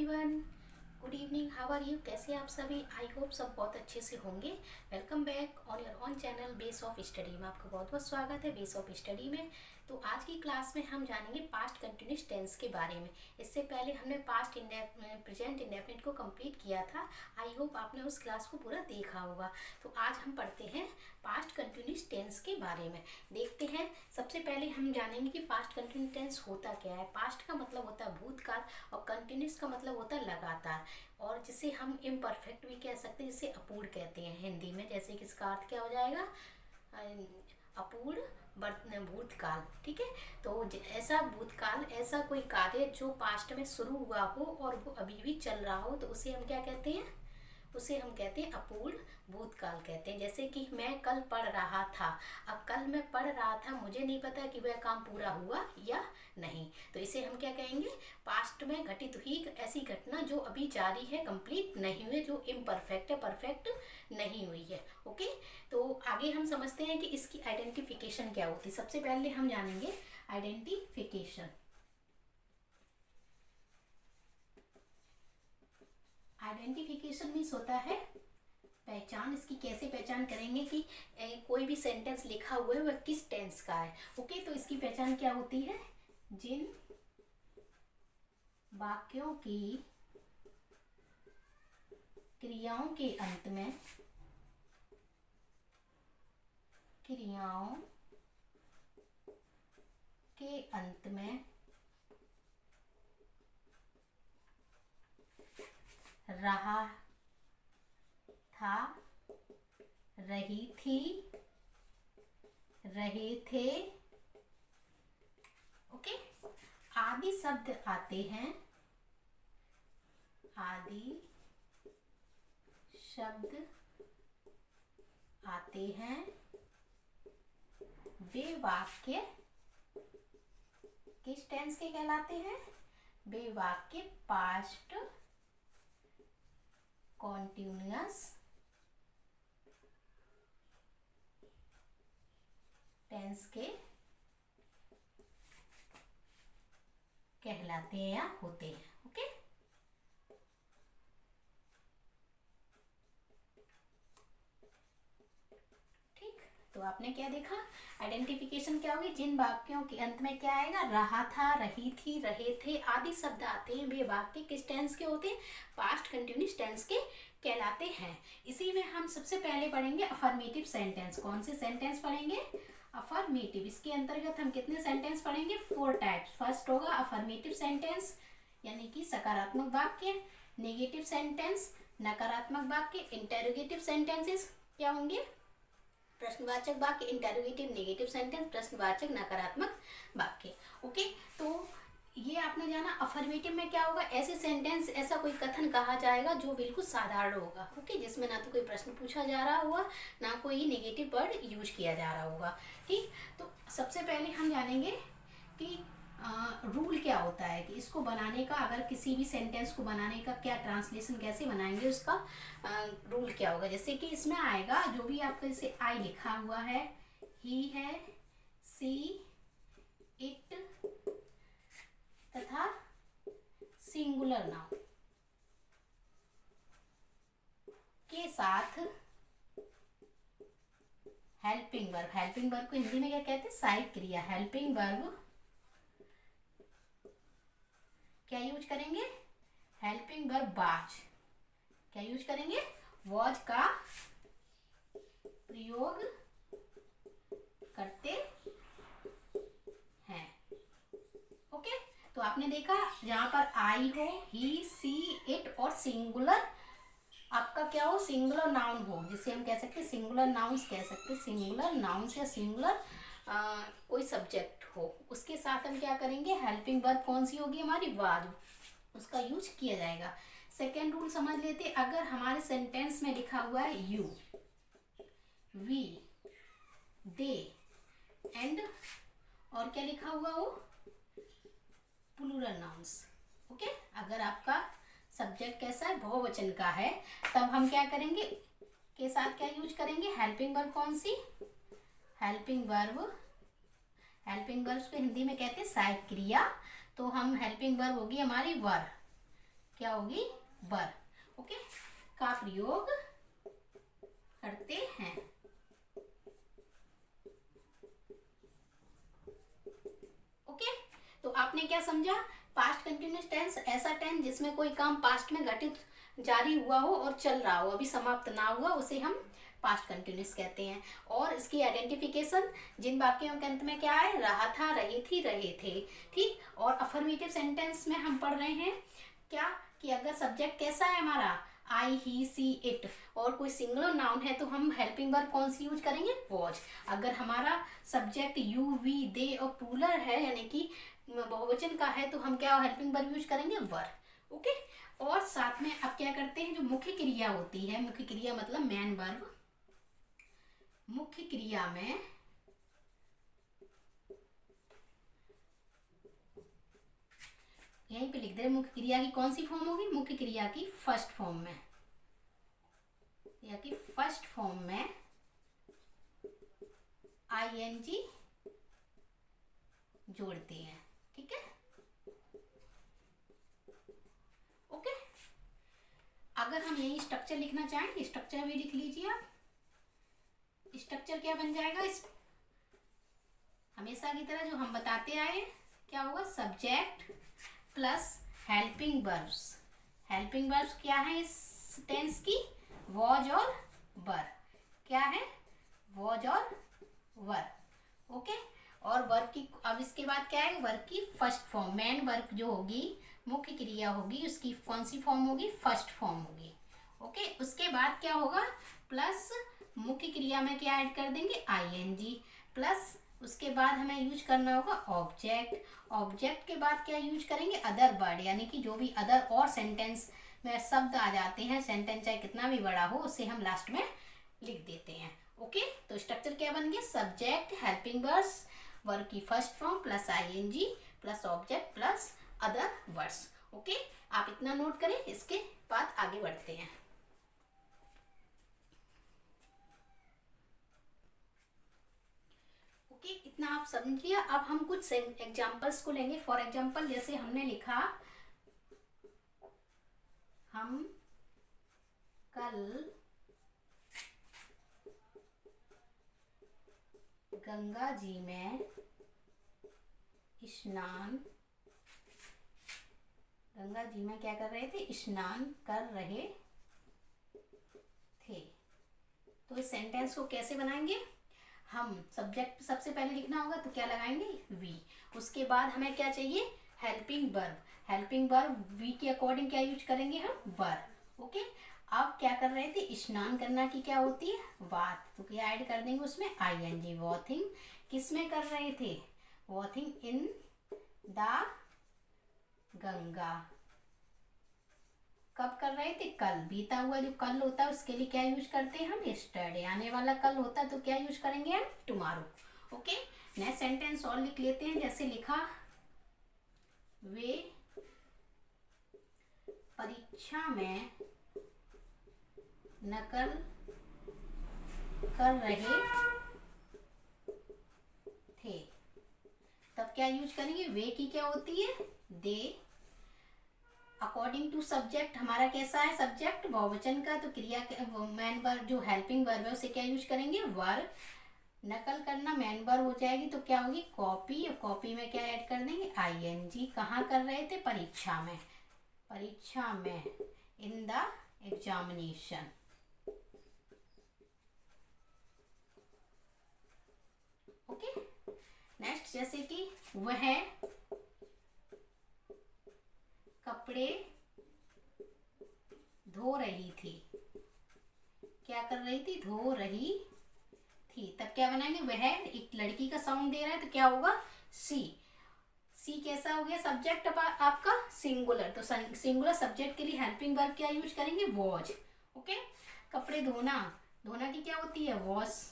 Everyone, good evening, how are you? कैसे आप सभी? आई होप सब बहुत अच्छे से होंगे। Welcome back on your on channel base of study में। आपका बहुत बहुत स्वागत है बेस ऑफ स्टडी में। तो आज की क्लास में हम जानेंगे पास्ट कंटिन्यूस टेंस के बारे में। इससे पहले हमने पास्ट प्रेजेंट इंडेफिनिट को कंप्लीट किया था। आई होप आपने उस क्लास को पूरा देखा होगा। तो आज हम पढ़ते हैं पास्ट कंटिन्यूस टेंस के बारे में। देखते हैं, सबसे पहले हम जानेंगे कि पास्ट कंटिन्यूस टेंस होता क्या है। पास्ट का मतलब होता है भूतकाल और कंटिन्यूस का मतलब होता है लगातार, और जिसे हम इम्परफेक्ट भी कह सकते हैं, जिसे अपूर्ण कहते हैं हिंदी में। जैसे कि इसका अर्थ क्या हो जाएगा? अपूर्ण भूतकाल। ठीक है, तो ऐसा भूतकाल, ऐसा कोई कार्य जो पास्ट में शुरू हुआ हो और वो अभी भी चल रहा हो, तो उसे हम क्या कहते हैं? उसे हम कहते हैं अपूर्ण भूतकाल कहते हैं। जैसे कि मैं कल पढ़ रहा था। अब कल मैं पढ़ रहा था, मुझे नहीं पता कि वह काम पूरा हुआ या नहीं, तो इसे हम क्या कहेंगे? पास्ट में घटित हुई ऐसी घटना जो अभी जारी है, कंप्लीट नहीं हुई, जो इम्परफेक्ट है, परफेक्ट नहीं हुई है। ओके, तो आगे हम समझते हैं कि इसकी आइडेंटिफिकेशन क्या होती है। सबसे पहले हम जानेंगे आइडेंटिफिकेशन। आइडेंटिफिकेशन मीन्स होता है पहचान। इसकी कैसे पहचान करेंगे कि कोई भी सेंटेंस लिखा हुआ है वह किस टेंस का है। ओके, तो इसकी पहचान क्या होती है? जिन वाक्यों की क्रियाओं के अंत में रहा था, रही थी, रहे थे, ओके, आदि शब्द आते हैं। आदि शब्द आते हैं, वे वाक्य किस टेंस के कहलाते हैं? वे वाक्य पास्ट कॉन्टिन्यूअस टेंस के कहलाते हैं या होते हैं। ओके, ठीक, तो आपने क्या देखा? आइडेंटिफिकेशन क्या होगी? जिन वाक्यों के अंत में क्या आएगा? रहा था, रही थी, रहे थे आदि शब्द आते हैं, वे वाक्य किस टेंस के होते हैं? पास्ट कंटिन्यूअस टेंस के कहलाते हैं। इसी में हम सबसे पहले पढ़ेंगे अफर्मेटिव सेंटेंस। कौन से सेंटेंस पढ़ेंगे? अफर्मेटिव। इसके अंतर्गत हम कितने सेंटेंस पढ़ेंगे? 4 टाइप्स। फर्स्ट होगा अफर्मेटिव सेंटेंस, यानी कि सकारात्मक वाक्य। नेगेटिव सेंटेंस, नकारात्मक वाक्य। इंटेरोगेटिव सेंटेंसेस क्या होंगे? प्रश्नवाचक वाक्य। इंटेरोगेटिव नेगेटिव सेंटेंस, प्रश्नवाचक नकारात्मक वाक्य। ओके, तो ये आपने जाना। अफर्मेटिव में क्या होगा? ऐसे सेंटेंस, ऐसा कोई कथन कहा जाएगा जो बिल्कुल साधारण होगा। ओके, जिसमें ना तो कोई प्रश्न पूछा जा रहा होगा, ना कोई नेगेटिव वर्ड यूज किया जा रहा होगा। ठीक, तो सबसे पहले हम जानेंगे कि रूल क्या होता है, कि इसको बनाने का, अगर किसी भी सेंटेंस को बनाने का क्या ट्रांसलेशन कैसे बनाएंगे, उसका रूल क्या होगा। जैसे कि इसमें आएगा जो भी आपका, जैसे आई लिखा हुआ है, ही है, सी, इट तथा सिंगुलर नाउन के साथ हेल्पिंग वर्ब। हेल्पिंग वर्ब को हिंदी में क्या कहते हैं? सहायक क्रिया। हेल्पिंग वर्ब क्या यूज करेंगे? Helping verb was. क्या यूज करेंगे? वाज का प्रयोग करते हैं। ओके, तो आपने देखा जहां पर आई हो, ही, सी, इट और सिंगुलर आपका क्या हो? सिंगुलर नाउन हो, जिसे हम कह सकते हैं सिंगुलर नाउन्स कह सकते हैं। सिंगुलर नाउन्स या सिंगुलर कोई सब्जेक्ट हो, उसके साथ हम क्या करेंगे? हेल्पिंग वर्ब कौन सी होगी? हमारी वाज, उसका यूज किया जाएगा। सेकेंड रूल समझ लेते। अगर हमारे सेंटेंस में लिखा हुआ है यू, वी, दे एंड, और क्या लिखा हुआ हो? Plural nouns. ओके, अगर आपका सब्जेक्ट कैसा है? बहुवचन का है, तब हम क्या करेंगे? के साथ क्या यूज करेंगे? हेल्पिंग वर्ब कौन सी? हेल्पिंग वर्ब, हेल्पिंग वर्ब को हिंदी में कहते हैं सहायक क्रिया। तो हम हेल्पिंग वर्ब होगी हमारी वर, क्या होगी, वर। ओके, का प्रयोग करते हैं। ओके, तो आपने क्या समझा, पास्ट कंटिन्यूअस टेंस ऐसा टेंस जिसमें कोई काम पास्ट में घटित जारी हुआ हो और चल रहा हो, अभी समाप्त ना हुआ, उसे हम पास्ट कंटिन्यूअस कहते हैं। और इसकी आइडेंटिफिकेशन, जिन वाक्यों के अंत में क्या है, रहा था, रही थी, रहे थे। ठीक, और अफर्मेटिव सेंटेंस में हम पढ़ रहे हैं क्या, कि अगर सब्जेक्ट कैसा है हमारा, आई, ही, सी, इट, और कोई सिंगुलर नाउन है तो हम हेल्पिंग वर्ब कौन सी यूज करेंगे, वॉज। अगर हमारा सब्जेक्ट यू, वी, दे और प्लूरल है, यानी कि बहुवचन का है, तो हम क्या हेल्पिंग वर्ब यूज करेंगे, वर। ओके, और साथ में अब क्या करते हैं, जो मुख्य क्रिया होती है, मुख्य क्रिया मतलब मेन वर्ब, मुख्य क्रिया में यहीं पे लिख दे, मुख्य क्रिया की कौन सी फॉर्म होगी, मुख्य क्रिया की फर्स्ट फॉर्म में, या कि फर्स्ट फॉर्म में आईएनजी जोड़ते हैं। ठीक है, ओके। अगर हम यही स्ट्रक्चर लिखना चाहें, स्ट्रक्चर भी लिख लीजिए आप। स्ट्रक्चर क्या बन जाएगा, इस हमेशा की तरह जो हम बताते आए, क्या होगा, subject plus helping verbs. Helping verbs क्या है इस टेंस की, वॉज और वर। क्या है, वॉज और वर। ओके, और वर्ब की, अब इसके बाद क्या है, वर्ब की फर्स्ट फॉर्म, मेन वर्ब जो होगी, मुख्य क्रिया होगी, उसकी कौन सी फॉर्म होगी, फर्स्ट फॉर्म होगी। ओके, उसके बाद क्या होगा, प्लस मुख्य क्रिया में क्या ऐड कर देंगे, आईएनजी, प्लस उसके बाद हमें यूज करना होगा ऑब्जेक्ट। ऑब्जेक्ट के बाद क्या यूज करेंगे, अदर वर्ड, यानी कि जो भी अदर और सेंटेंस में शब्द आ जाते हैं, सेंटेंस चाहे कितना भी बड़ा हो, उसे हम लास्ट में लिख देते हैं। ओके, तो स्ट्रक्चर क्या बन गया, सब्जेक्ट, हेल्पिंग वर्ड्स, वर्ब की first form plus ING plus object plus other words. Okay, आप इतना नोट करें, इसके बाद आगे बढ़ते हैं। ओके, इतना आप समझ लिया। अब हम कुछ एग्जांपल्स को लेंगे। फॉर एग्जांपल, जैसे हमने लिखा, हम कल गंगा जी में स्नान, गंगा जी में क्या कर रहे थे, स्नान कर रहे थे। तो इस सेंटेंस को कैसे बनाएंगे, हम सब्जेक्ट सबसे पहले लिखना होगा, तो क्या लगाएंगे, वी। उसके बाद हमें क्या चाहिए, helping verb. Helping verb V के अकॉर्डिंग क्या यूज करेंगे हम, वर। ओके, अब क्या कर रहे थे, स्नान करना की क्या होती है, बात, तो क्या ऐड कर देंगे उसमें, आईएनजी, वॉथिंग। किस में कर रहे थे, वॉथिंग इन द गंगा। कब कर रहे थे, कल। बीता हुआ जो कल होता है उसके लिए क्या यूज करते हैं हम, यस्टरडे। आने वाला कल होता है तो क्या यूज करेंगे हम, टुमारो। ओके, नेक्स्ट सेंटेंस और लिख लेते हैं। जैसे लिखा, वे परीक्षा में नकल कर रहे थे। तब क्या यूज करेंगे, वे की क्या होती है, दे। अकॉर्डिंग टू सब्जेक्ट, हमारा कैसा है सब्जेक्ट, बहुवचन का, तो क्रिया मेन वर्ब जो हेल्पिंग वर्ब है उसे क्या यूज करेंगे, वर। नकल करना मेन वर्ब हो जाएगी, तो क्या होगी, कॉपी। और कॉपी में क्या ऐड कर देंगे, आईएनजी। कहाँ कर रहे थे, परीक्षा में, परीक्षा में, in the examination. Okay, next, जैसे कि वह कपड़े धो रही थी। क्या कर रही थी, धो रही थी। तब क्या बनाएंगे, वह एक लड़की का साउंड दे रहा है, तो क्या होगा, सी। सी कैसा हो गया, सब्जेक्ट आपका सिंगुलर, तो सिंगुलर सब्जेक्ट के लिए हेल्पिंग वर्ब क्या यूज करेंगे, वॉज। ओके, कपड़े धोना, धोना की क्या होती है, वॉश।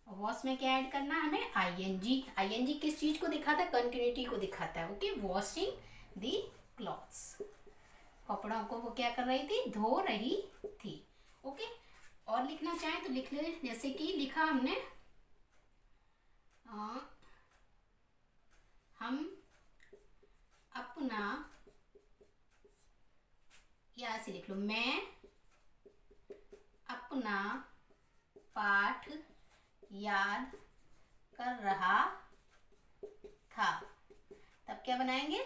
वॉश में क्या ऐड करना हमें, आईएनजी। आईएनजी किस चीज को दिखाता है, कंटिन्यूटी को दिखाता है। ओके, वॉशिंग दी क्लॉथ्स, कपड़ों को वो क्या कर रही थी, धो रही थी। ओके, और लिखना चाहें तो लिख ले। जैसे कि लिखा हमने, हम अपना या ऐसे लिख लो, मैं अपना पाठ याद कर रहा था। तब क्या बनाएंगे,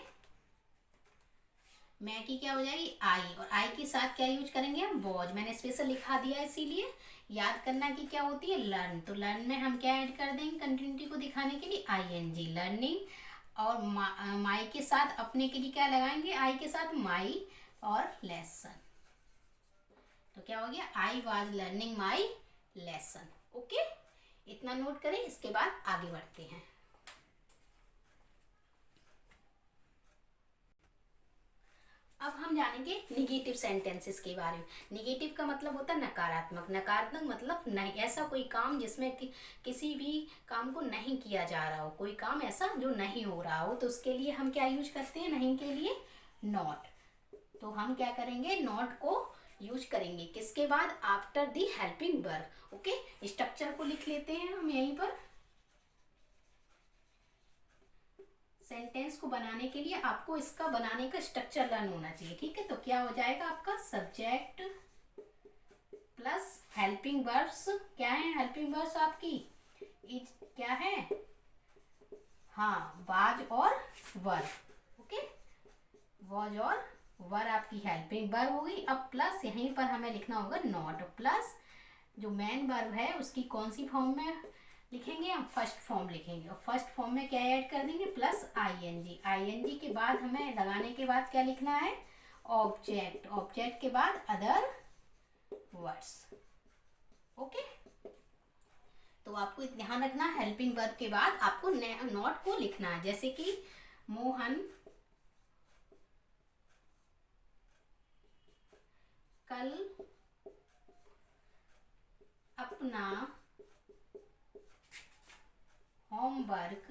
मैं की क्या हो जाएगी आई, और आई के साथ क्या यूज करेंगे हम, वॉज। मैंने स्पेशल लिखा दिया इसीलिए। याद करना की क्या होती है, लर्न। तो लर्न में हम क्या ऐड कर देंगे कंटिन्यूटी को दिखाने के लिए, आई एन जी, लर्निंग। और माई के साथ अपने के लिए क्या लगाएंगे, आई के साथ माई और लेसन। तो क्या हो गया, I was learning my lesson. Okay, इतना नोट करें। इसके बाद आगे बढ़ते हैं। अब हम जानेंगे निगेटिव सेंटेंसेस के बारे में। निगेटिव का मतलब होता है नकारात्मक। नकारात्मक मतलब नहीं, ऐसा कोई काम जिसमें किसी भी काम को नहीं किया जा रहा हो, कोई काम ऐसा जो नहीं हो रहा हो, तो उसके लिए हम क्या यूज करते हैं, नहीं के लिए नॉट। तो हम क्या करेंगे, नॉट को यूज करेंगे किसके बाद, after the helping verb. Okay, structure को लिख लेते हैं हम यहीं पर। सेंटेंस को बनाने के लिए आपको इसका बनाने का स्ट्रक्चर लर्न होना चाहिए, ठीक है। तो क्या हो जाएगा आपका, सब्जेक्ट प्लस हेल्पिंग वर्ब्स। क्या है हेल्पिंग वर्ब्स आपकी, क्या है, हाँ, वाज और वर। ओके, वाज और वर आपकी हेल्पिंग वर्ब हो गई। अब प्लस यहीं पर हमें लिखना होगा नॉट, प्लस जो मेन वर्ब है उसकी कौन सी फॉर्म में लिखेंगे हम, फर्स्ट फॉर्म लिखेंगे। और फर्स्ट फॉर्म में क्या ऐड कर देंगे, plus I N G. I N G के बाद हमें लगाने के बाद क्या लिखना है, ऑब्जेक्ट। ऑब्जेक्ट के बाद अदर वर्ड्स। ओके, तो आपको ध्यान रखना, हेल्पिंग वर्ब के बाद आपको नॉट को लिखना है। जैसे कि मोहन कल अपना होमवर्क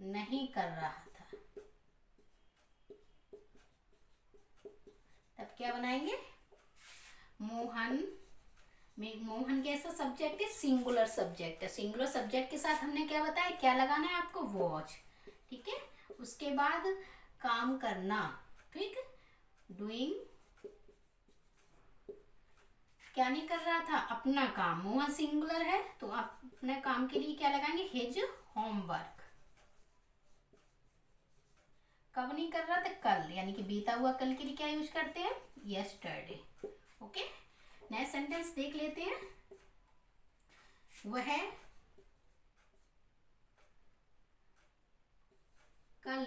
नहीं कर रहा था। तब क्या बनाएंगे, मोहन में, मोहन कैसा सब्जेक्ट है, सिंगुलर सब्जेक्ट है। सिंगुलर सब्जेक्ट के साथ हमने क्या बताया, क्या लगाना है आपको, वॉच। ठीक है, उसके बाद काम करना, ठीक, डूइंग, क्या नहीं कर रहा था, अपना काम। मोहन सिंगुलर है तो आप अपने काम के लिए क्या लगाएंगे, हिज होमवर्क। कब नहीं कर रहा था, कल, यानी कि बीता हुआ कल के लिए क्या यूज करते हैं, यस्टरडे। ओके, नेक्स्ट सेंटेंस देख लेते हैं। वह कल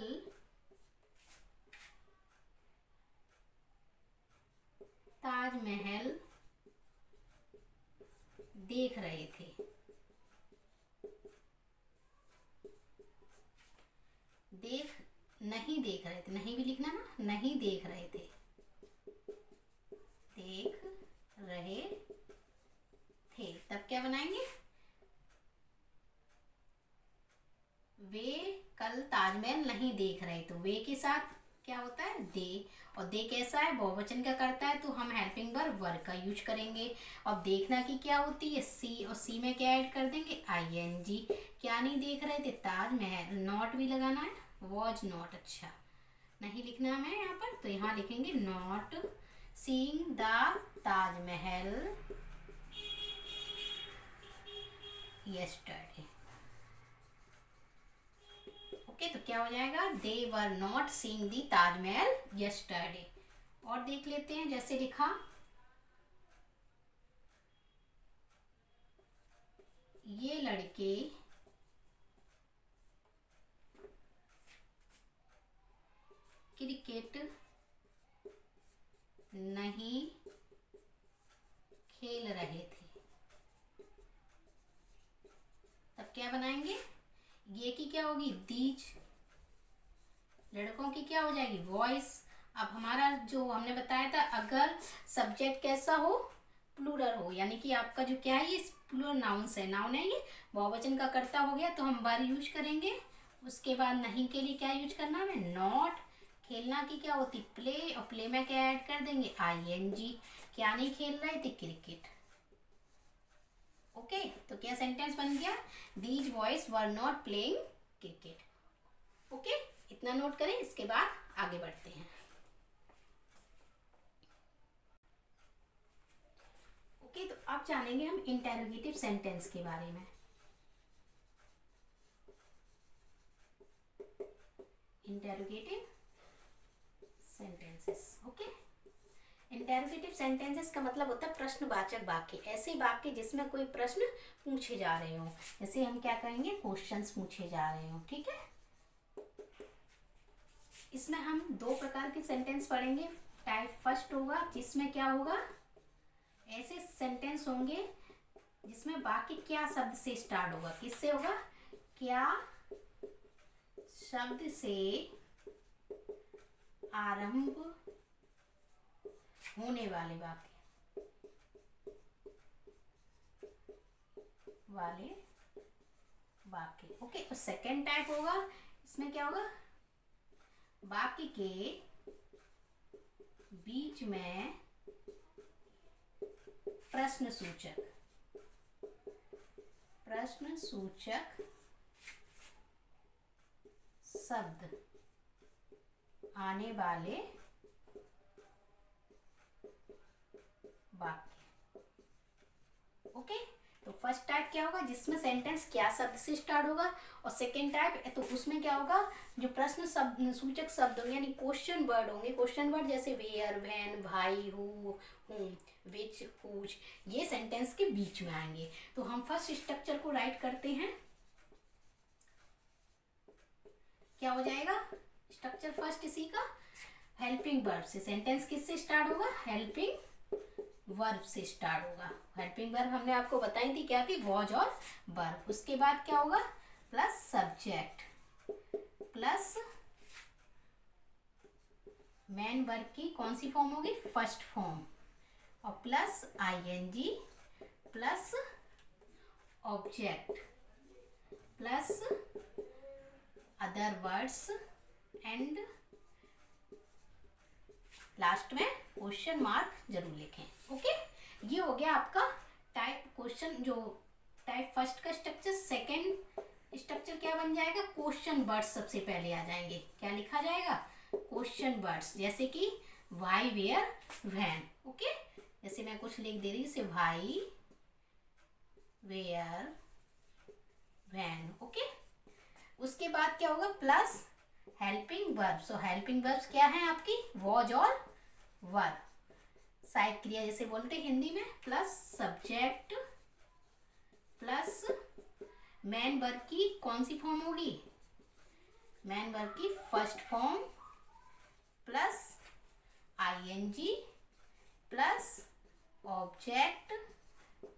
ताजमहल देख रहे थे। नहीं देख रहे थे, नहीं भी लिखना ना, नहीं देख रहे थे, देख रहे थे। तब क्या बनाएंगे, वे कल ताजमहल नहीं देख रहे। तो वे के साथ क्या होता है, दे। और दे कैसा है, बहुवचन का करता है, तो हम हेल्पिंग वर्ब वर का यूज करेंगे। अब देखना की क्या होती है, सी, और सी में क्या ऐड कर देंगे, आई एन जी। क्या नहीं देख रहे थे, ताजमहल। नॉट भी लगाना है, वॉज नॉट, अच्छा नहीं लिखना है यहाँ पर, तो यहाँ लिखेंगे not seeing the Taj Mahal yesterday. Okay, तो क्या हो जाएगा, दे were not seeing the Taj Mahal yesterday. और देख लेते हैं, जैसे लिखा, ये लड़के क्रिकेट नहीं खेल रहे थे। तब क्या बनाएंगे, ये की क्या होगी, दीज, लड़कों की क्या हो जाएगी, वॉइस। अब हमारा जो हमने बताया था, अगर सब्जेक्ट कैसा हो, प्लूरल हो, यानी कि आपका जो क्या है, ये प्लूरल नाउन्स है, नाउन है, ये बहुवचन का कर्ता हो गया, तो हम वर यूज करेंगे। उसके बाद नहीं के लिए क्या यूज करना है, नॉट। खेलना की क्या होती, प्ले, और प्ले में क्या ऐड कर देंगे, आई एन जी। क्या नहीं खेल रहे थे, क्रिकेट। ओके, तो क्या सेंटेंस बन गया, these boys were not playing cricket. Okay, इतना नोट करें, इसके बाद आगे बढ़ते हैं। ओके, तो अब जानेंगे हम इंटेरोगेटिव सेंटेंस के बारे में। Interrogative sentences. Okay, interrogative sentences का मतलब होता है प्रश्नवाचक वाक्य, ऐसे वाक्य जिसमें कोई प्रश्न पूछे जा रहे हो। जैसे हम क्या कहेंगे, क्वेश्चंस पूछे जा रहे हो। ठीक है, इसमें हम दो प्रकार के सेंटेंस पढ़ेंगे। टाइप फर्स्ट होगा जिसमें क्या होगा, ऐसे सेंटेंस होंगे जिसमें वाक्य क्या शब्द से स्टार्ट होगा। किससे होगा, क्या शब्द से आरंभ होने वाले वाक्य। ओके, तो सेकेंड टाइप होगा, इसमें क्या होगा, वाक्य के बीच में प्रश्नसूचक शब्द आने वाले वाक्य। ओके, तो फर्स्ट टाइप क्या होगा, जिसमें सेंटेंस क्या शब्द से स्टार्ट होगा, और सेकेंड टाइप तो उसमें क्या होगा, जो प्रश्न शब्द सूचक शब्द होंगे यानी क्वेश्चन वर्ड होंगे। क्वेश्चन वर्ड जैसे वेयर, व्हेन, भाई, हु, हुम, विच, हुज, ये सेंटेंस के बीच में आएंगे। तो हम फर्स्ट स्ट्रक्चर को राइट करते हैं। क्या हो जाएगा स्ट्रक्चर फर्स्ट इसी का, हेल्पिंग वर्ब से। सेंटेंस किससे स्टार्ट होगा, हेल्पिंग वर्ब से स्टार्ट होगा। हेल्पिंग वर्ब हमने आपको बताई थी क्या थी, वॉज और वर्ब। उसके बाद क्या होगा, plus subject plus main verb की कौन सी फॉर्म होगी, फर्स्ट फॉर्म, और plus ING plus object plus other words and last में क्वेश्चन मार्क जरूर लिखें। ओके, ये हो गया आपका टाइप क्वेश्चन, जो टाइप फर्स्ट का स्ट्रक्चर। सेकंड स्ट्रक्चर क्या बन जाएगा, क्वेश्चन वर्ड्स सबसे पहले आ जाएंगे। क्या लिखा जाएगा, क्वेश्चन वर्ड्स, जैसे कि वाई, वेयर, व्हेन। ओके, जैसे मैं कुछ लिख दे रही हूँ, जैसे भाई, वेयर, व्हेन। ओके, उसके बाद क्या होगा, प्लस हेल्पिंग वर्ब। सो हेल्पिंग वर्ब्स क्या है आपकी, वॉज और वर्ब, सहायक क्रिया जैसे बोलते हैं हिंदी में, plus subject plus main verb की कौन सी फॉर्म होगी, मेन वर्ब की first form plus ING plus object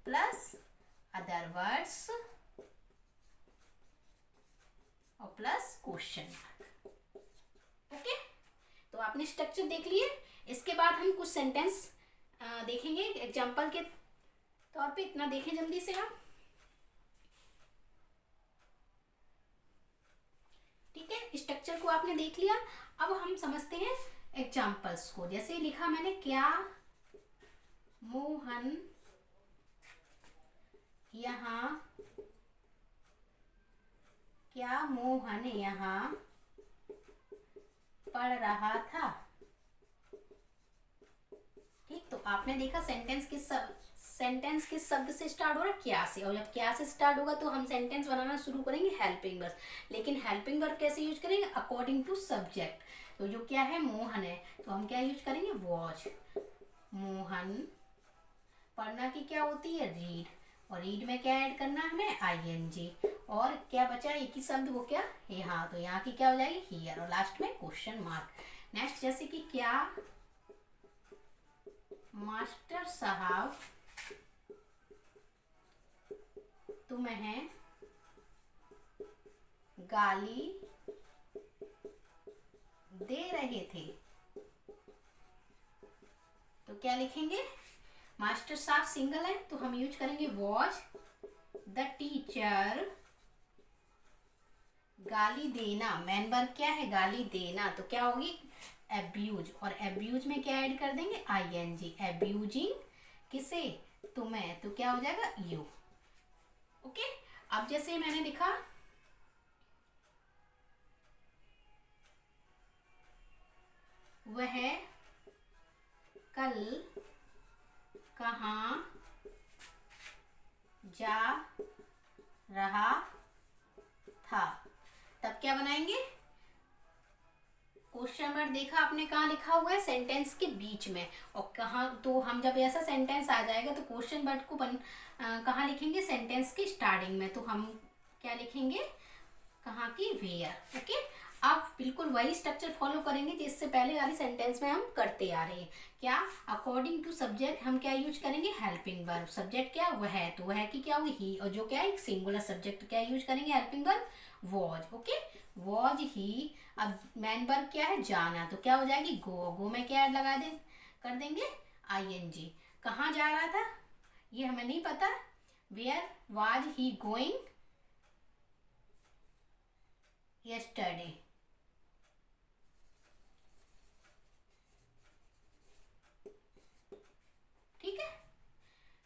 plus other words और प्लस क्वेश्चन मार्क। ओके, तो आपने स्ट्रक्चर देख लिए। इसके बाद हम कुछ सेंटेंस देखेंगे एग्जांपल के तौर पे। इतना देखें जल्दी से आप। ठीक है, स्ट्रक्चर को आपने देख लिया। अब हम समझते हैं एग्जांपल्स को। जैसे लिखा मैंने, क्या मोहन यहाँ पढ़ रहा था। ठीक, तो आपने देखा सेंटेंस किस शब्द से स्टार्ट हो रहा है, क्या से। और जब क्या से स्टार्ट होगा तो हम सेंटेंस बनाना शुरू करेंगे हेल्पिंग वर्ब। लेकिन हेल्पिंग वर्ब कैसे यूज करेंगे, अकॉर्डिंग टू सब्जेक्ट। तो जो क्या है, मोहन है, तो हम क्या यूज करेंगे, वॉच। मोहन, पढ़ना की क्या होती है, रीड, और रीड में क्या ऐड करना है हमें, आईएनजी। और क्या बचा, एक ही शब्द, वो क्या, यहाँ, तो यहाँ की क्या हो जाएगी, हियर, और लास्ट में क्वेश्चन मार्क। नेक्स्ट, जैसे कि क्या मास्टर साहब तुम्हें गाली दे रहे थे। तो क्या लिखेंगे, मास्टर साहब सिंगल है तो हम यूज करेंगे वॉज द टीचर। गाली देना, मेन वर्ब क्या है, गाली देना, तो क्या होगी, एब्यूज, और एब्यूज में क्या ऐड कर देंगे, आईएनजी। एब्यूजिंग किसे, तुम्हें, तो क्या हो जाएगा, यू। ओके, अब जैसे मैंने लिखा, वह कल कहाँ जा रहा था। तब क्या बनाएंगे, क्वेश्चन मार्क देखा आपने कहाँ लिखा हुआ है, सेंटेंस के बीच में। और कहाँ, तो हम जब ऐसा सेंटेंस आ जाएगा तो क्वेश्चन वर्ड को कहाँ लिखेंगे, सेंटेंस की स्टार्टिंग में। तो हम क्या लिखेंगे, कहाँ की, वेयर। ओके, आप बिल्कुल वही स्ट्रक्चर फॉलो करेंगे जिससे पहले वाली सेंटेंस में हम करते आ रहे हैं। क्या, अकॉर्डिंग टू सब्जेक्ट हम क्या यूज करेंगे, हेल्पिंग वर्ब। सब्जेक्ट क्या, वह, तो वह की क्या हुई, ही, और जो क्या है, एक सिंगुलर सब्जेक्ट क्या यूज करेंगे, helping verb, was. Okay, was he. अब मैन वर्ब क्या है, जाना, तो क्या हो जाएगी, गो। गो में क्या लगा दे, कर देंगे ING। कहाँ जा रहा था, ये हमें नहीं पता, where was he going yesterday। ठीक है,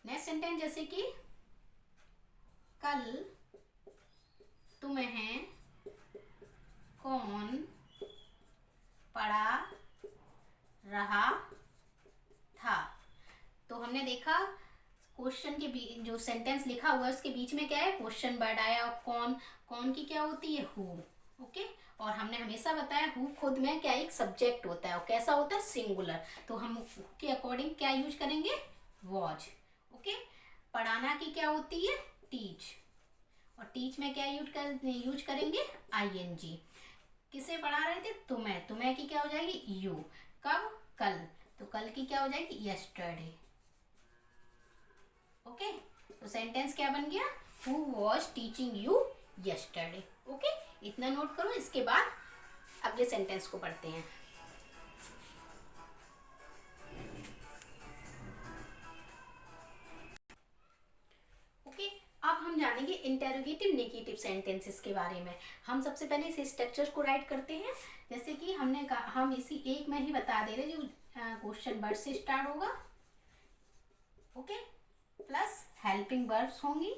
नेक्स्ट सेंटेंस जैसे कि कल तुम्हें कौन पढ़ा रहा था। तो हमने देखा क्वेश्चन के बीच जो सेंटेंस लिखा हुआ है उसके बीच में क्या है, क्वेश्चन वर्ड आया। और कौन, कौन की क्या होती है, हु। ओके, और हमने हमेशा बताया हु खुद में क्या एक सब्जेक्ट होता है, और कैसा होता है, सिंगुलर। तो हम के अकॉर्डिंग क्या यूज करेंगे, वॉज। ओके, पढ़ाना की क्या होती है, टीच। और टीच में क्या यूज करेंगे, ING। किसे पढ़ा रहे थे, तुम्हें। तुम्हें की क्या हो जाएगी, यू। कब, कल, तो कल की क्या हो जाएगी, yesterday। ओके, तो सेंटेंस क्या बन गया, who was teaching you yesterday। Okay, इतना नोट करो। इसके बाद अगले सेंटेंस को पढ़ते हैं। ओके, अब हम जानेंगे इंटेरोगेटिव नेगेटिव सेंटेंसेस के बारे में। हम सबसे पहले इस स्ट्रक्चर को राइट करते हैं। जैसे कि हमने कहा, हम इसी एक में ही बता दे रहे, जो क्वेश्चन वर्ड से स्टार्ट होगा। ओके, प्लस हेल्पिंग वर्ब्स होंगी,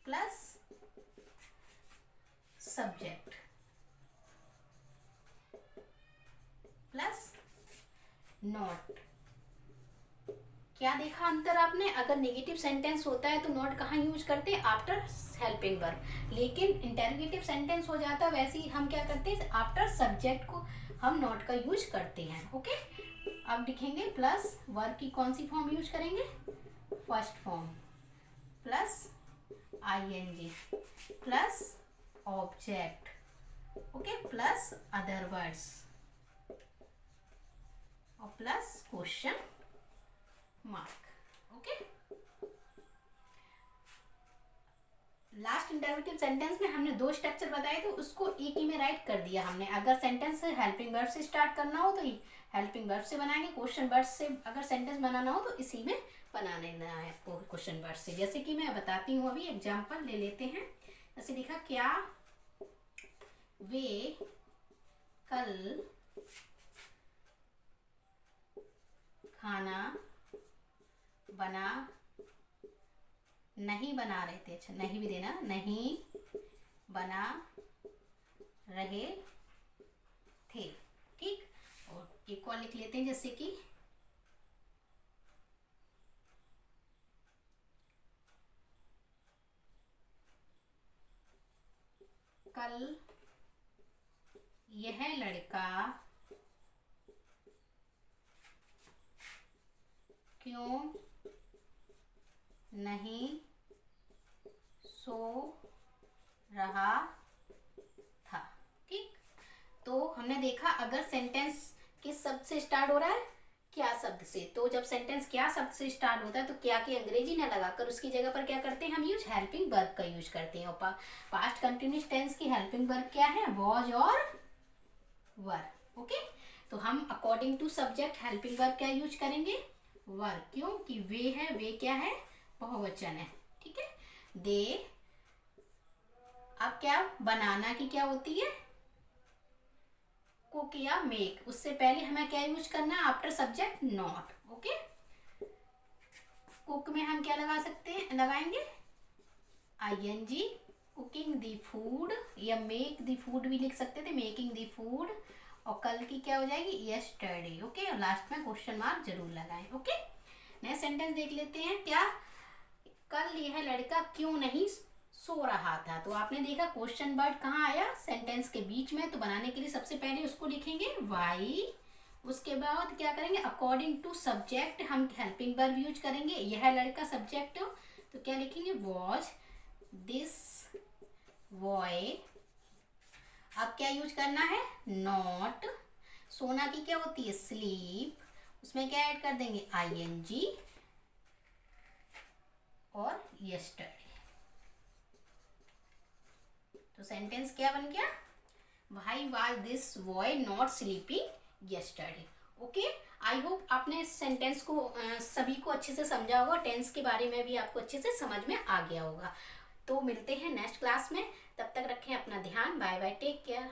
प्लस सब्जेक्ट, प्लस नॉट। क्या देखा अंतर आपने, अगर नेगेटिव सेंटेंस होता है तो नॉट कहाँ यूज करते हैं, आफ्टर हेल्पिंग वर्ब। लेकिन इंटरोगेटिव सेंटेंस हो जाता है वैसे ही हम क्या करते हैं, आफ्टर सब्जेक्ट को हम नॉट का यूज करते हैं। ओके, अब लिखेंगे प्लस वर्ब की कौन सी फॉर्म यूज करेंगे, first form, plus ING, plus object. Okay, plus other words, और plus question mark. Okay, last interrogative sentence में हमने दो स्ट्रक्चर बताए थे, उसको एक ही में राइट कर दिया हमने। अगर सेंटेंस हेल्पिंग वर्ब से स्टार्ट करना हो तो हेल्पिंग वर्ब से बनाएंगे, क्वेश्चन वर्ड से अगर सेंटेंस बनाना हो तो इसी में बना लेना है आपको, क्वेश्चन वर्ड से। जैसे कि मैं बताती हूँ, अभी एग्जांपल ले लेते हैं। जैसे लिखा, क्या वे कल खाना नहीं बना रहे थे। अच्छा, नहीं भी देना, नहीं बना रहे थे। ठीक, और एक और लिख लेते हैं, जैसे कि कल यह लड़का क्यों नहीं सो रहा था। ठीक, तो हमने देखा अगर सेंटेंस किस शब्द से स्टार्ट हो रहा है, क्या शब्द से। तो जब सेंटेंस क्या शब्द से स्टार्ट होता है तो क्या की अंग्रेजी ना लगाकर उसकी जगह पर क्या करते हैं, हम यूज हेल्पिंग वर्ब का यूज करते हैं। और पास्ट कंटिन्यूस टेंस की हेल्पिंग वर्ब क्या है, वॉज और वर। ओके, तो हम according to subject helping verb क्या यूज करेंगे, वर। क्यों कि वे है, वे क्या है, बहुवचन है। ठीक है, दे। अब क्या, बनाना की क्या होती है, कुक या मेक। उससे पहले हमें क्या यूज करना है, after subject not. Okay, cook में हम क्या लगा सकते हैं, लगाएंगे ING, कुकिंग द फूड, या मेक द फूड भी लिख सकते थे, मेकिंग द फूड। और कल की क्या हो जाएगी, यस्टरडे। ओके, और लास्ट में क्वेश्चन मार्क जरूर लगाएं। ओके, नेक्स्ट सेंटेंस देख लेते हैं। क्या कल यह लड़का क्यों नहीं सो रहा था? तो आपने देखा क्वेश्चन वर्ड कहाँ आया, सेंटेंस के बीच में। तो बनाने के लिए सबसे पहले उसको लिखेंगे वाई, उसके बाद क्या करेंगे, अकॉर्डिंग टू सब्जेक्ट हम हेल्पिंग वर्ब यूज करेंगे। यह लड़का सब्जेक्ट हो तो क्या लिखेंगे, वॉज दिस बॉय। अब क्या यूज करना है, नॉट। सोना की क्या होती है, स्लीप, उसमें क्या ऐड कर देंगे, आईएनजी और यस्टरडे। तो सेंटेंस क्या बन गया, why was this boy not sleeping yesterday. Okay, I hope आपने इस सेंटेंस को सभी को अच्छे से समझा होगा। टेंस के बारे में भी आपको अच्छे से समझ में आ गया होगा। तो मिलते हैं नेक्स्ट क्लास में, तब तक रखें अपना ध्यान। Bye bye, take care.